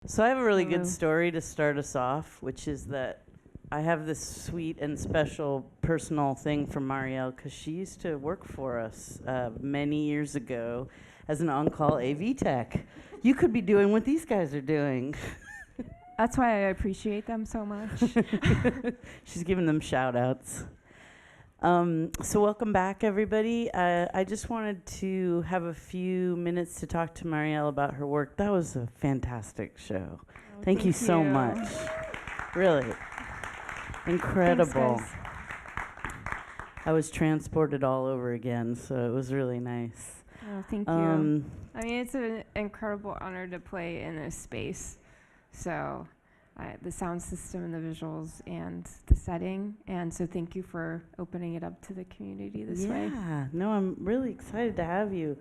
So I have a really Hello. good story to start us off, which is that I have this sweet and special personal thing from Marielle because she used to work for us many years ago as an on-call AV tech. You could be doing what these guys are doing. That's why I appreciate them so much. She's giving them shout-outs. So welcome back, everybody. I just wanted to have a few minutes to talk to Marielle about her work. That was a fantastic show. Thank you so much. Really. Incredible. Thanks, I was transported all over again, so it was really nice. Oh, thank you. I mean, it's an incredible honor to play in this space. So the sound system and the visuals and the setting. And so thank you for opening it up to the community this way. Yeah, no, I'm really excited to have you.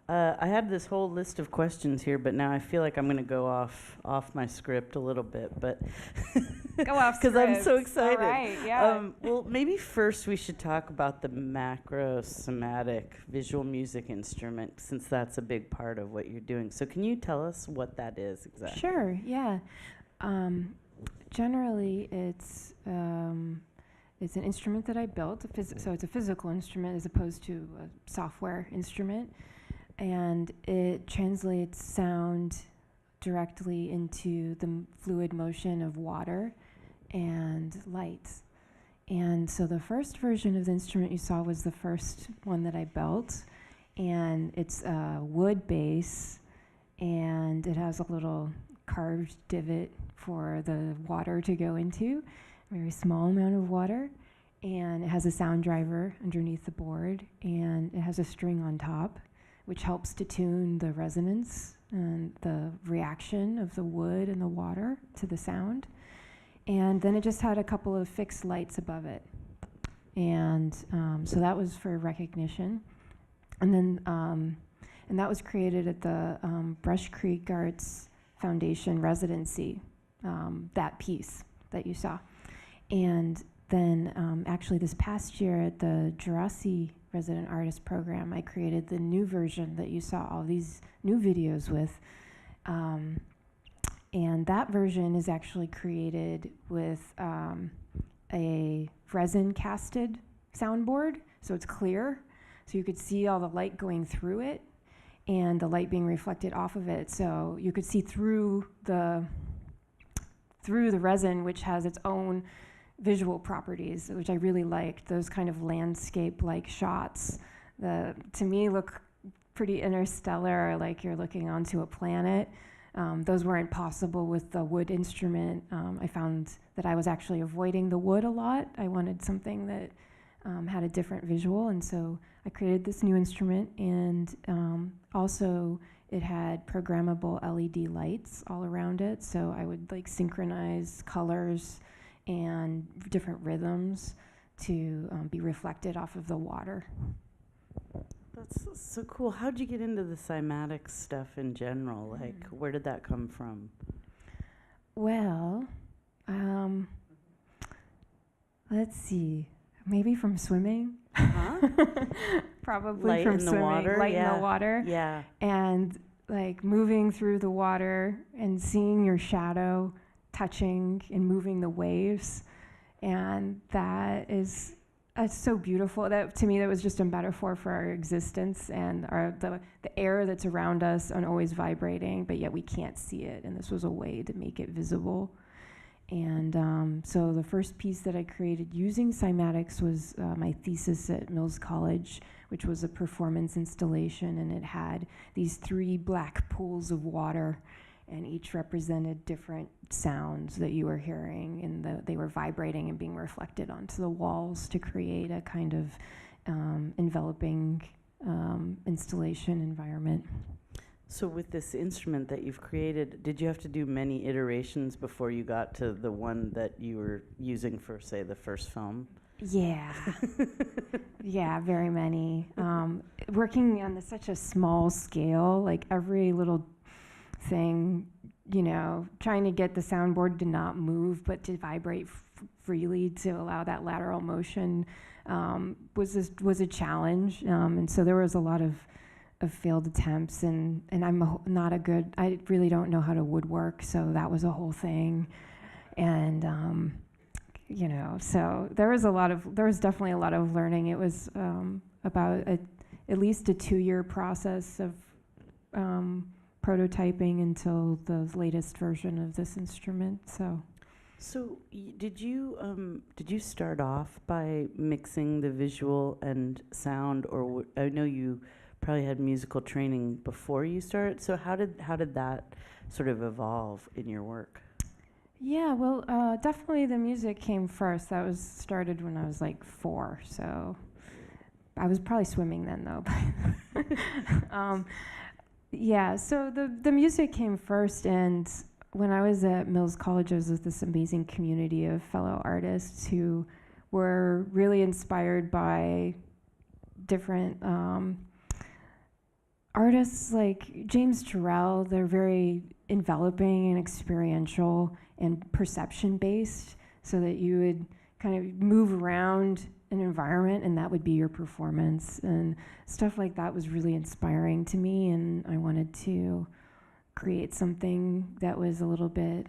I had this whole list of questions here, but now I feel like I'm going to go off my script a little bit, but Go off because I'm so script. excited. All right, yeah. Well, maybe first we should talk about the macro-cymatic visual music instrument, since that's a big part of what you're doing. So can you tell us what that is exactly? Sure, yeah. Generally, it's an instrument that I built, so it's a physical instrument as opposed to a software instrument, and it translates sound directly into the fluid motion of water and light. And so the first version of the instrument you saw was the first one that I built, and it's a wood base, and it has a little carved divot for the water to go into, a very small amount of water, and it has a sound driver underneath the board, and it has a string on top, which helps to tune the resonance and the reaction of the wood and the water to the sound. And then it just had a couple of fixed lights above it. And so that was for recognition. And then and that was created at the Brush Creek Arts Foundation residency, that piece that you saw. And then actually this past year at the Jurassic Resident Artist Program, I created the new version that you saw all these new videos with. And that version is actually created with a resin casted soundboard, so it's clear. So you could see all the light going through it and the light being reflected off of it. So you could see through the resin, which has its own visual properties, which I really liked. Those kind of landscape-like shots that, to me, look pretty interstellar, like you're looking onto a planet. Those weren't possible with the wood instrument. I found that I was actually avoiding the wood a lot. I wanted something that had a different visual, and so I created this new instrument, and also it had programmable LED lights all around it, so I would like synchronize colors and different rhythms to be reflected off of the water. That's so cool. How'd you get into the cymatic stuff in general? Like, where did that come from? Well, let's see. Maybe from swimming. Huh? Probably Light from in the swimming. water? Light Yeah. in the water. Yeah. And like moving through the water and seeing your shadow touching and moving the waves. And that is so beautiful. That, to me, that was just a metaphor for our existence and the air that's around us and always vibrating, but yet we can't see it. And this was a way to make it visible. And so the first piece that I created using cymatics was my thesis at Mills College, which was a performance installation, and it had these 3 black pools of water, and each represented different sounds that you were hearing, and they were vibrating and being reflected onto the walls to create a kind of enveloping installation environment. So with this instrument that you've created, did you have to do many iterations before you got to the one that you were using for, say, the first film? Yeah. Yeah, very many. Working on such a small scale, like every little thing, you know, trying to get the soundboard to not move but to vibrate freely to allow that lateral motion was a challenge. And so there was a lot of failed attempts, and I'm not a good, I really don't know how to woodwork, so that was a whole thing. And you know, so there was definitely a lot of learning. It was about at least a 2-year process of prototyping until the latest version of this instrument. So did you start off by mixing the visual and sound, or I know you probably had musical training before you started. So how did that sort of evolve in your work? Yeah, well, definitely the music came first. That was started when I was like 4, so I was probably swimming then though. Yeah, so the music came first, and when I was at Mills College, I was with this amazing community of fellow artists who were really inspired by different artists like James Turrell. They're very enveloping and experiential and perception-based, so that you would kind of move around an environment and that would be your performance. And stuff like that was really inspiring to me, and I wanted to create something that was a little bit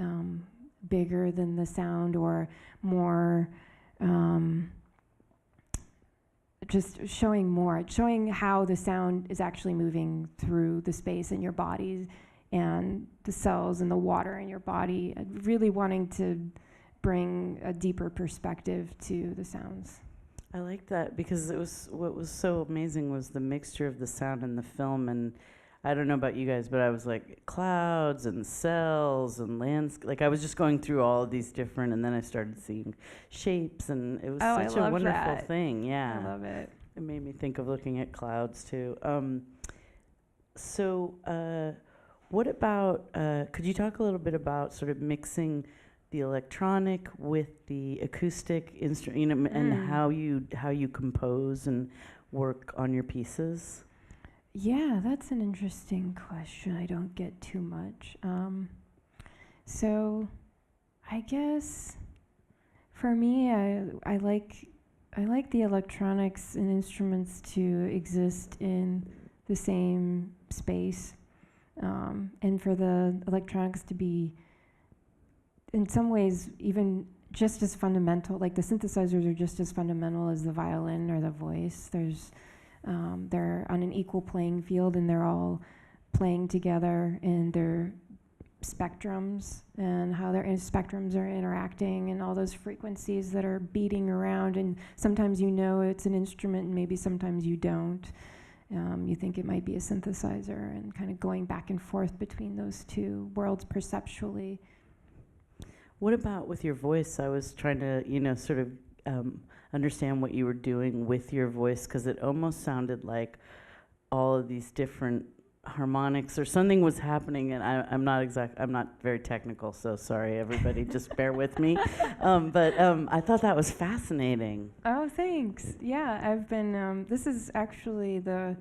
bigger than the sound, or more just showing how the sound is actually moving through the space in your body and the cells and the water in your body, really wanting to bring a deeper perspective to the sounds. I like that, because what was so amazing was the mixture of the sound and the film. And I don't know about you guys, but I was like clouds and cells and like I was just going through all of these different, and then I started seeing shapes, and it was such a wonderful thing. Yeah, I love it. It made me think of looking at clouds too. What about, could you talk a little bit about sort of mixing the electronic with the acoustic instrument, and how you compose and work on your pieces? Yeah, that's an interesting question. I don't get too much. So I guess for me, I like the electronics and instruments to exist in the same space. And for the electronics to be, in some ways, even just as fundamental, like the synthesizers are just as fundamental as the violin or the voice. They're on an equal playing field, and they're all playing together in their spectrums, and how their spectrums are interacting, and all those frequencies that are beating around. And sometimes you know it's an instrument, and maybe sometimes you don't. You think it might be a synthesizer, and kind of going back and forth between those two worlds perceptually. What about with your voice? I was trying to, sort of understand what you were doing with your voice, because it almost sounded like all of these different harmonics or something was happening, and I'm not very technical, so sorry everybody, just bear with me. But I thought that was fascinating. Oh, thanks. Yeah, I've been, this is actually the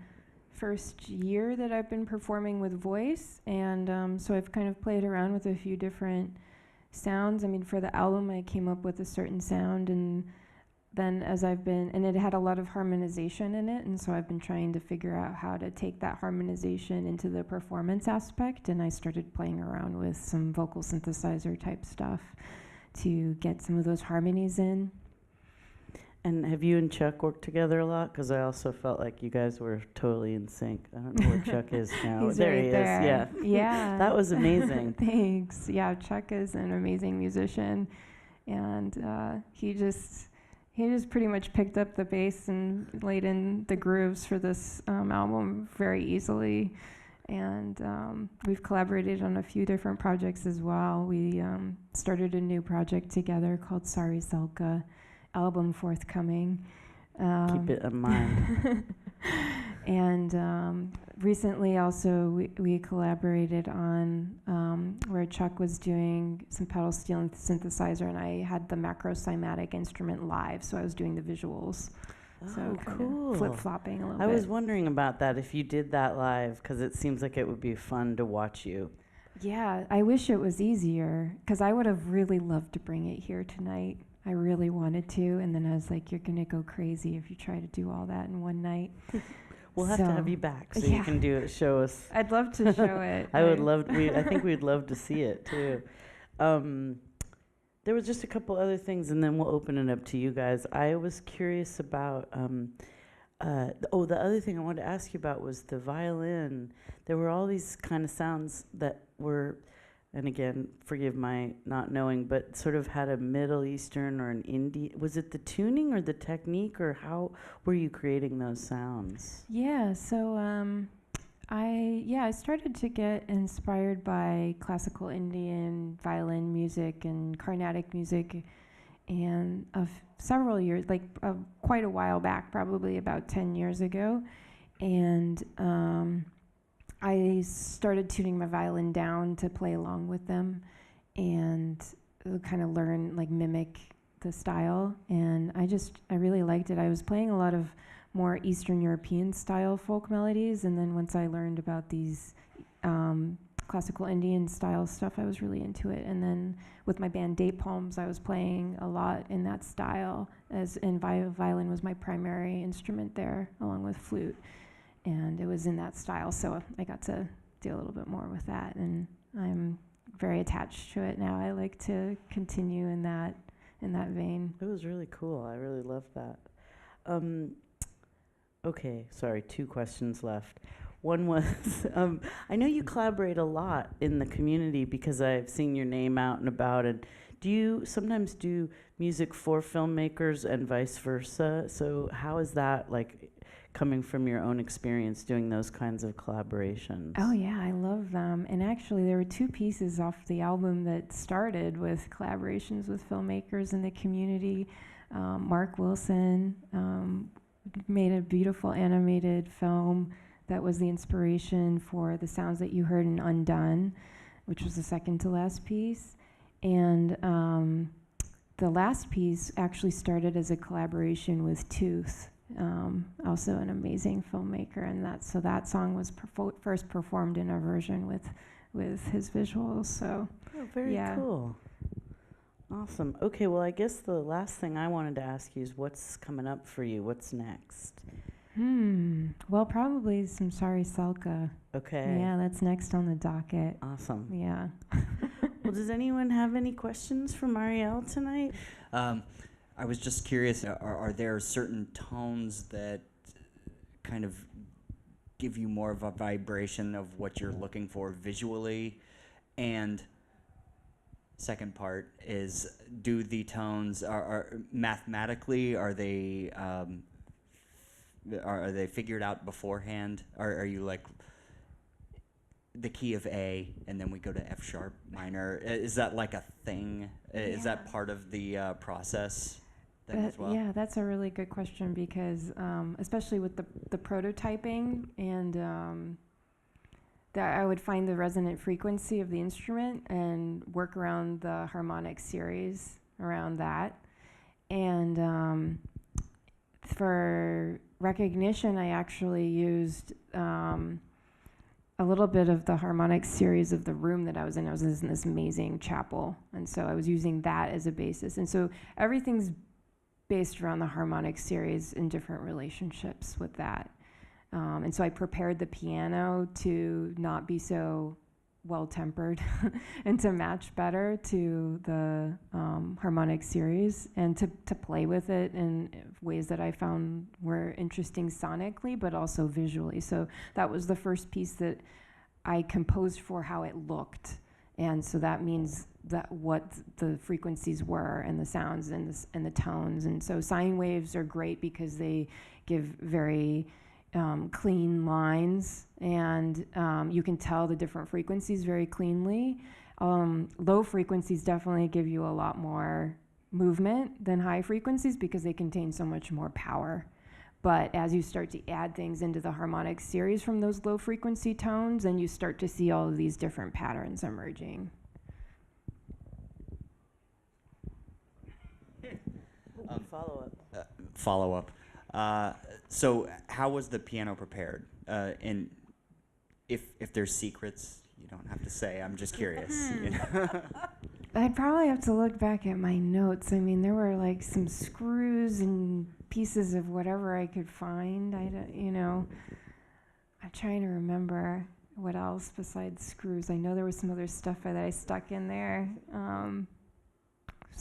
first year that I've been performing with voice, and so I've kind of played around with a few different sounds. I mean, for the album I came up with a certain sound, and then and it had a lot of harmonization in it, and so I've been trying to figure out how to take that harmonization into the performance aspect, and I started playing around with some vocal synthesizer type stuff to get some of those harmonies in. And have you and Chuck worked together a lot? Because I also felt like you guys were totally in sync. I don't know where Chuck is now. He's there right he there. is. Yeah. Yeah. That was amazing. Thanks. Yeah, Chuck is an amazing musician, and he just pretty much picked up the bass and laid in the grooves for this album very easily. And we've collaborated on a few different projects as well. We started a new project together called Sorry Selka, album forthcoming. Keep it in mind. And recently also we collaborated on where Chuck was doing some pedal steel and synthesizer, and I had the macro-cymatic instrument live, so I was doing the visuals. Oh, so cool. Flip-flopping a little bit. I was wondering about that, if you did that live, because it seems like it would be fun to watch you. Yeah, I wish it was easier, because I would have really loved to bring it here tonight. I really wanted to, and then I was like, you're going to go crazy if you try to do all that in one night. We'll have to have you back so you can do it. Show us. I'd love to show it. I would love. I think we'd love to see it too. There was just a couple other things, and then we'll open it up to you guys. I was curious about. The other thing I wanted to ask you about was the violin. There were all these kind of sounds that were, and again, forgive my not knowing, but sort of had a Middle Eastern or an Indian. Was it the tuning or the technique, or how were you creating those sounds? Yeah, so I started to get inspired by classical Indian violin music and Carnatic music, and of several years, like quite a while back, probably about 10 years ago, and I started tuning my violin down to play along with them and kind of learn, like mimic the style, and I really liked it. I was playing a lot of more Eastern European style folk melodies, and then once I learned about these classical Indian style stuff, I was really into it. And then with my band Date Palms, I was playing a lot in that style, and violin was my primary instrument there, along with flute, and it was in that style, so I got to do a little bit more with that, and I'm very attached to it now. I like to continue in that vein. It was really cool. I really loved that. Okay, sorry, 2 questions left. One was, I know you collaborate a lot in the community because I've seen your name out and about, and do you sometimes do music for filmmakers and vice versa? So how is that, like, coming from your own experience doing those kinds of collaborations? Oh yeah, I love them. And actually there were 2 pieces off the album that started with collaborations with filmmakers in the community. Mark Wilson made a beautiful animated film that was the inspiration for the sounds that you heard in Undone, which was the second to last piece. And the last piece actually started as a collaboration with Tooth, also an amazing filmmaker, and that song was first performed in a version with his visuals. So, very cool. Awesome. Okay, well, I guess the last thing I wanted to ask you is what's coming up for you? What's next? Well, probably some Sorry Selka. Okay. Yeah, that's next on the docket. Awesome. Yeah. Well, does anyone have any questions for Marielle tonight? I was just curious, are there certain tones that kind of give you more of a vibration of what you're looking for visually? And second part is, do the tones, are mathematically, are they figured out beforehand? Are you like the key of A and then we go to F sharp minor? Is that like a thing? Is that part of the process then as well? Yeah, that's a really good question, because especially with the prototyping, and that I would find the resonant frequency of the instrument and work around the harmonic series around that. And for recognition, I actually used a little bit of the harmonic series of the room that I was in. I was in this amazing chapel, and so I was using that as a basis. And so everything's based around the harmonic series in different relationships with that. And so I prepared the piano to not be so well-tempered and to match better to the harmonic series, and to play with it in ways that I found were interesting sonically but also visually. So that was the first piece that I composed for how it looked, and so that means that what the frequencies were and the sounds and the tones. And so sine waves are great because they give very clean lines, and you can tell the different frequencies very cleanly. Low frequencies definitely give you a lot more movement than high frequencies because they contain so much more power. But as you start to add things into the harmonic series from those low frequency tones, then you start to see all of these different patterns emerging. Follow up. So how was the piano prepared? And if there's secrets, you don't have to say. I'm just curious. You know? I'd probably have to look back at my notes. I mean, there were like some screws and pieces of whatever I could find. I don't, I'm trying to remember what else besides screws. I know there was some other stuff that I stuck in there.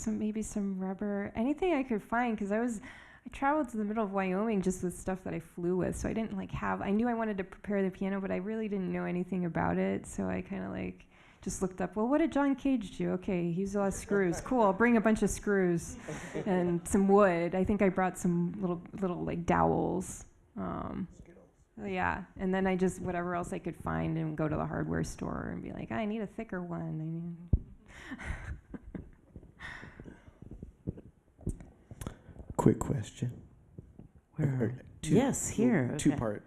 Maybe some rubber, anything I could find, because I traveled to the middle of Wyoming just with stuff that I flew with, so I didn't I knew I wanted to prepare the piano, but I really didn't know anything about it, so I kind of just looked up, well, what did John Cage do? Okay, he used a lot of screws. Cool, I'll bring a bunch of screws and some wood. I think I brought some little dowels. Yeah, and then I just, whatever else I could find, and go to the hardware store and be like, I need a thicker one. Quick question. Yes, here. Okay. Two-part.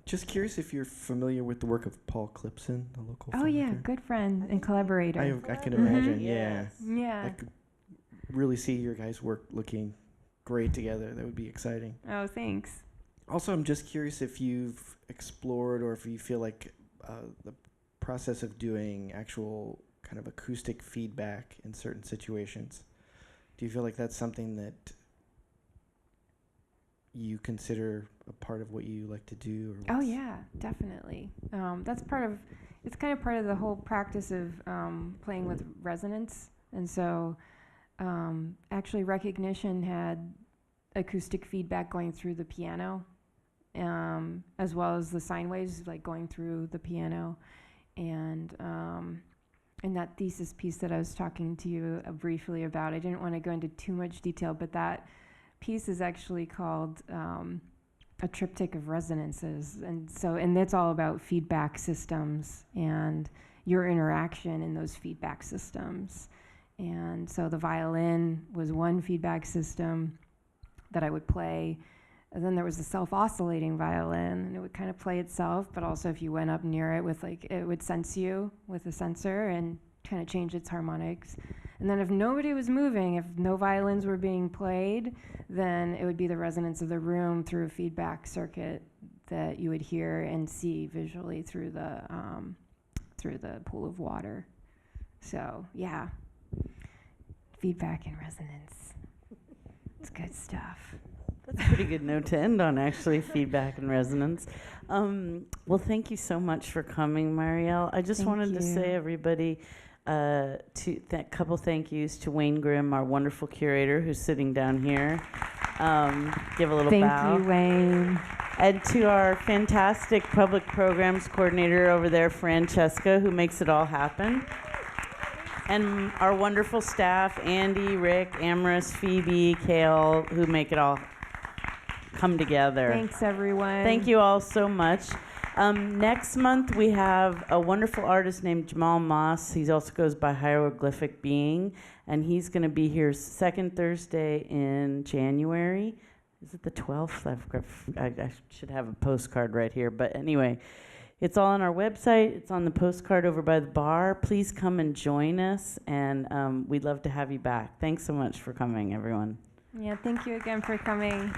Just curious if you're familiar with the work of Paul Clipson, the local Oh yeah, filmmaker. good friend and collaborator. I can imagine, Yes. Yeah. I could really see your guys' work looking great together. That would be exciting. Oh, thanks. Also, I'm just curious if you've explored or if you feel like the process of doing actual kind of acoustic feedback in certain situations. Do you feel like that's something that you consider a part of what you like to do? Or Oh yeah, definitely. It's kind of part of the whole practice of playing with resonance. And so actually Recognition had acoustic feedback going through the piano, as well as the sine waves going through the piano. And in that thesis piece that I was talking to you briefly about, I didn't want to go into too much detail, but that piece is actually called a Triptych of Resonances, and it's all about feedback systems and your interaction in those feedback systems. And so the violin was one feedback system that I would play, and then there was the self-oscillating violin, and it would kind of play itself, but also if you went up near it with it would sense you with a sensor and kind of change its harmonics. And then if nobody was moving, if no violins were being played, then it would be the resonance of the room through a feedback circuit that you would hear and see visually through the pool of water. So yeah, feedback and resonance. It's good stuff. That's a pretty good note to end on, actually, feedback and resonance. Well, thank you so much for coming, Marielle. I just wanted to say, everybody, couple thank yous to Wayne Grimm, our wonderful curator, who's sitting down here. Give a little bow. Thank you, Wayne. And to our fantastic public programs coordinator over there, Francesca, who makes it all happen. And our wonderful staff, Andy, Rick, Amaris, Phoebe, Kale, who make it all come together. Thanks, everyone. Thank you all so much. Next month, we have a wonderful artist named Jamal Moss. He also goes by Hieroglyphic Being, and he's going to be here second Thursday in January. Is it the 12th? I should have a postcard right here, but anyway, it's all on our website. It's on the postcard over by the bar. Please come and join us, and we'd love to have you back. Thanks so much for coming, everyone. Yeah, thank you again for coming.